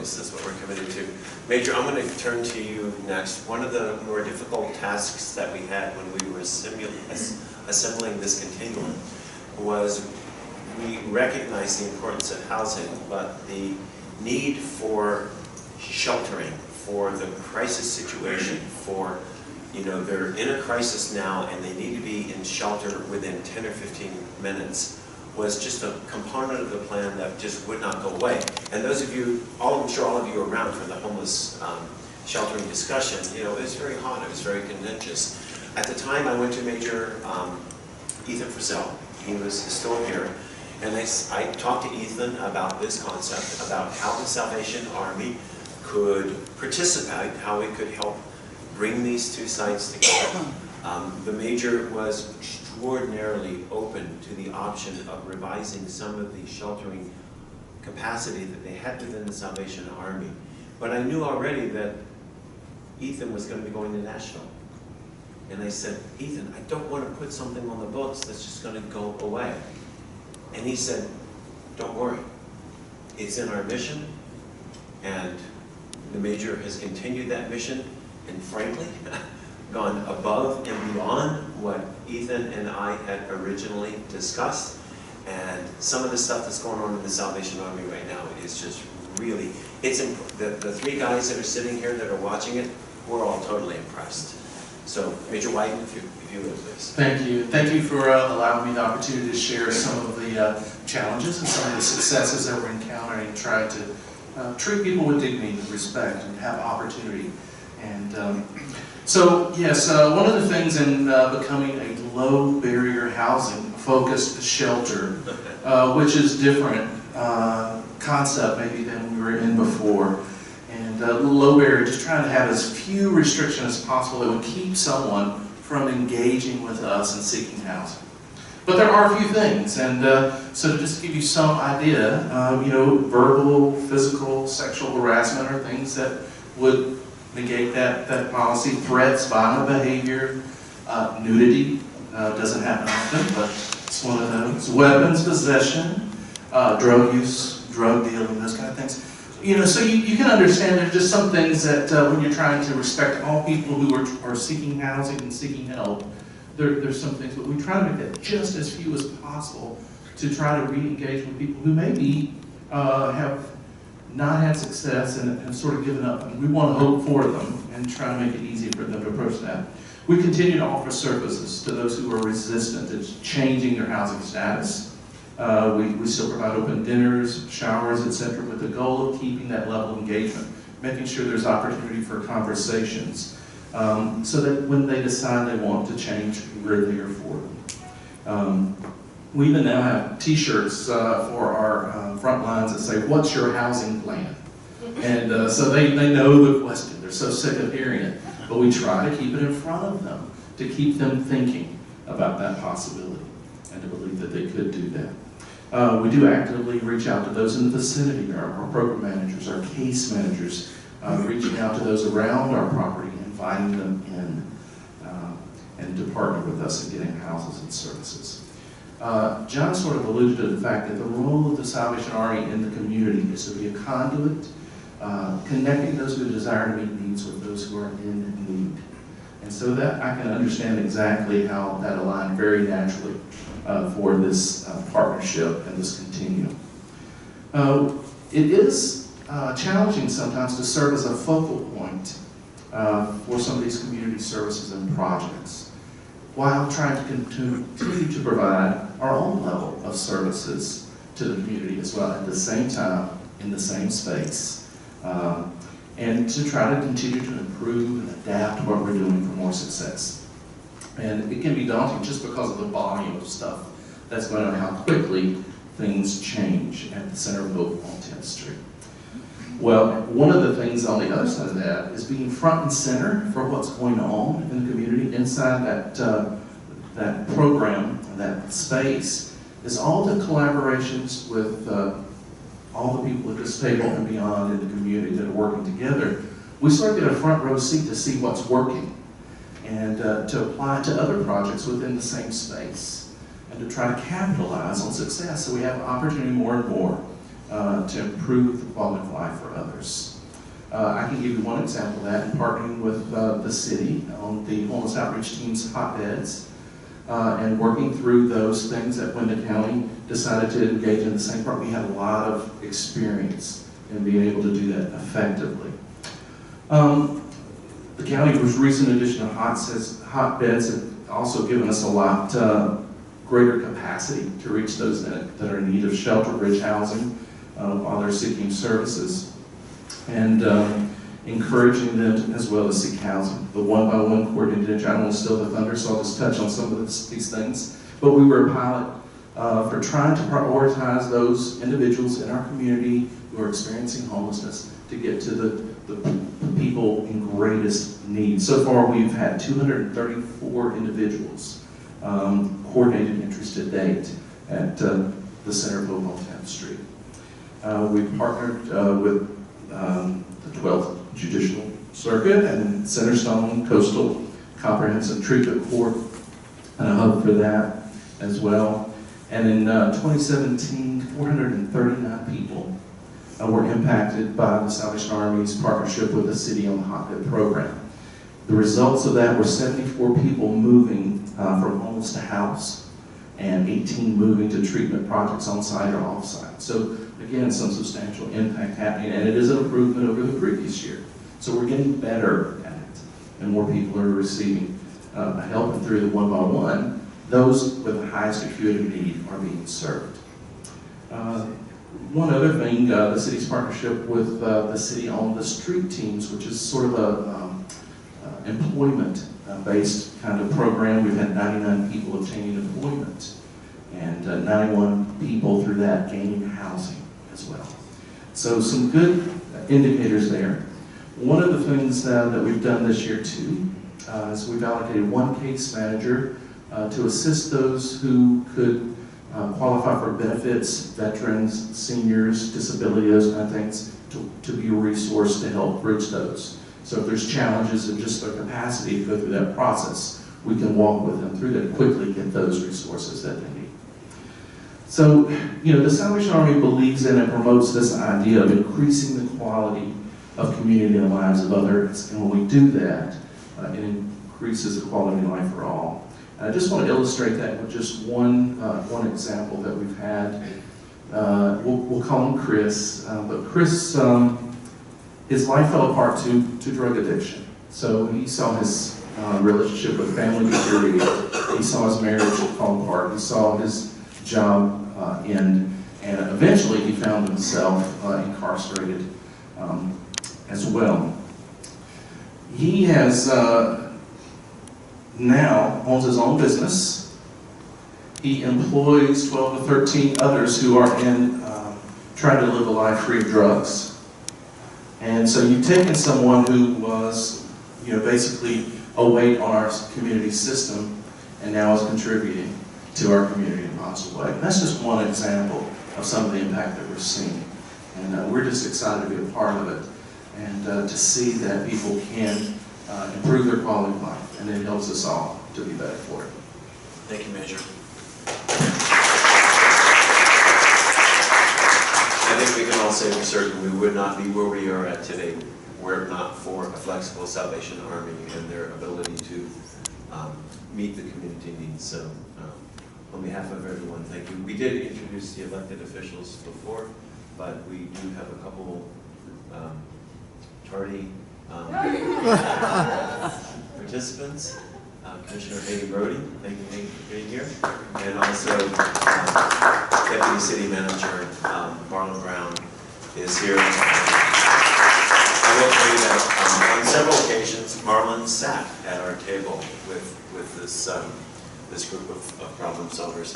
homeless. That's what we're committed to. Major, I'm going to turn to you next. One of the more difficult tasks that we had when we were assembling this continuum was we recognized the importance of housing, but the need for sheltering, for the crisis situation, for, you know, they're in a crisis now and they need to be in shelter within 10 or 15 minutes, was just a component of the plan that just would not go away. And those of you, I'm sure all of you are around for the homeless sheltering discussion, you know, it was very hot, it was very contentious. At the time I went to Major Ethan Frizzell, he was still here, and I talked to Ethan about this concept, about how the Salvation Army could participate, how we could help bring these two sites together. The Major was extraordinarily open to the option of revising some of the sheltering capacity that they had within the Salvation Army. But I knew already that Ethan was going to be going to Nashville. And I said, Ethan, I don't want to put something on the books that's just going to go away. And he said, don't worry. It's in our mission, and the Major has continued that mission, and frankly, gone above and beyond what Ethan and I had originally discussed. And some of the stuff that's going on in the Salvation Army right now is just really, the three guys that are sitting here that are watching it, we're all totally impressed. So, Major Whiten, if you would, please. Thank you. Thank you for allowing me the opportunity to share some of the challenges and some of the successes that we're encountering, trying to treat people with dignity and respect and have opportunity. And so, yes, one of the things in becoming a low barrier housing focused shelter, which is different concept maybe than we were in before. And low barrier, just trying to have as few restrictions as possible that would keep someone from engaging with us and seeking housing. But there are a few things, and so to just give you some idea, you know, verbal, physical, sexual harassment are things that would negate that policy. Threats, violent behavior, nudity doesn't happen often, but it's one of those. Weapons possession, drug use, drug dealing, those kind of things. You know, so you can understand there's just some things that when you're trying to respect all people who are seeking housing and seeking help, there's some things, but we try to make that just as few as possible to try to re-engage with people who maybe have not had success and sort of given up. And we want to hope for them and try to make it easy for them to approach that. We continue to offer services to those who are resistant to changing their housing status. We still provide open dinners, showers, etc., with the goal of keeping that level of engagement, making sure there's opportunity for conversations, so that when they decide they want to change, we're there for them. We even now have T-shirts for our front lines that say, "What's your housing plan?" And so they know the question. They're so sick of hearing it. But we try to keep it in front of them, to keep them thinking about that possibility and to believe that they could do that. We do actively reach out to those in the vicinity, our program managers, our case managers, reaching out to those around our property, inviting them in and to partner with us in getting houses and services. John sort of alluded to the fact that the role of the Salvation Army in the community is to be a conduit, connecting those who desire to meet needs with those who are in need. And so that I can understand exactly how that aligned very naturally for this partnership and this continuum. It is challenging sometimes to serve as a focal point for some of these community services and projects, while trying to continue to provide our own level of services to the community as well at the same time, in the same space, and to try to continue to improve and adapt what we're doing for more success. And it can be daunting just because of the volume of stuff that's going on, how quickly things change at the Center of Hope on 10th Street. Well, one of the things on the other side of that is being front and center for what's going on in the community inside that program, that space, is all the collaborations with all the people at this table and beyond in the community that are working together. We sort of get a front row seat to see what's working and to apply to other projects within the same space and to try to capitalize on success. So we have opportunity more and more to improve the quality of life for others. I can give you one example of that in partnering with the city on the homeless outreach team's hotbeds and working through those things that when the county decided to engage in the same part, we had a lot of experience in being able to do that effectively. The county's recent addition of hotbeds have also given us a lot greater capacity to reach those that are in need of shelter-rich housing while they're seeking services, and encouraging them as well to seek housing. The one-by-one coordinated, I don't want to steal the thunder, so I'll just touch on some of these things. But we were a pilot for trying to prioritize those individuals in our community who are experiencing homelessness to get to the people in greatest need. So far, we've had 234 individuals coordinated interest to date at the Center of Hope on 10th Street. We've partnered with the 12th Judicial Circuit and Centerstone Coastal Comprehensive Treatment Court, and a hub for that as well. And in 2017, 439 people were impacted by the Salvation Army's partnership with the city on the hotbed program. The results of that were 74 people moving from homeless to house, and 18 moving to treatment projects on site or off site. So again, some substantial impact happening, and it is an improvement over the previous year. So we're getting better at it, and more people are receiving help. And through the one-by-one, those with the highest acuity need are being served. One other thing, the city's partnership with the city on the street teams, which is sort of a employment-based kind of program. We've had 99 people obtaining employment, and 91 people through that gaining housing as well. So some good indicators there. One of the things that we've done this year too is we've allocated one case manager to assist those who could qualify for benefits, veterans, seniors, disability, those kind of things, to be a resource to help bridge those. So if there's challenges in just their capacity to go through that process, we can walk with them through that and quickly get those resources that they need. So, the Salvation Army believes in and promotes this idea of increasing the quality of community and the lives of others. And when we do that, it increases the quality of life for all. And I just want to illustrate that with just one example that we've had. We'll call him Chris, but Chris, his life fell apart to drug addiction. So he saw his relationship with family deteriorate. He saw his marriage fall apart. He saw his job end, and eventually he found himself incarcerated as well. He has now owns his own business. He employs 12 to 13 others who are trying to live a life free of drugs. And so you've taken someone who was, basically a weight on our community system, and now is contributing to our community in a positive way. And that's just one example of some of the impact that we're seeing. And we're just excited to be a part of it, and to see that people can improve their quality of life, and it helps us all to be better for it. Thank you, Major. I think we can all say for certain we would not be where we are at today were it not for a flexible Salvation Army and their ability to meet the community needs. So on behalf of everyone, thank you. We did introduce the elected officials before, but we do have a couple tardy participants. Commissioner Haiti Brody, thank you for being here, and also Deputy City Manager Marlon Brown is here. I will tell you that on several occasions Marlon sat at our table with this group of problem solvers.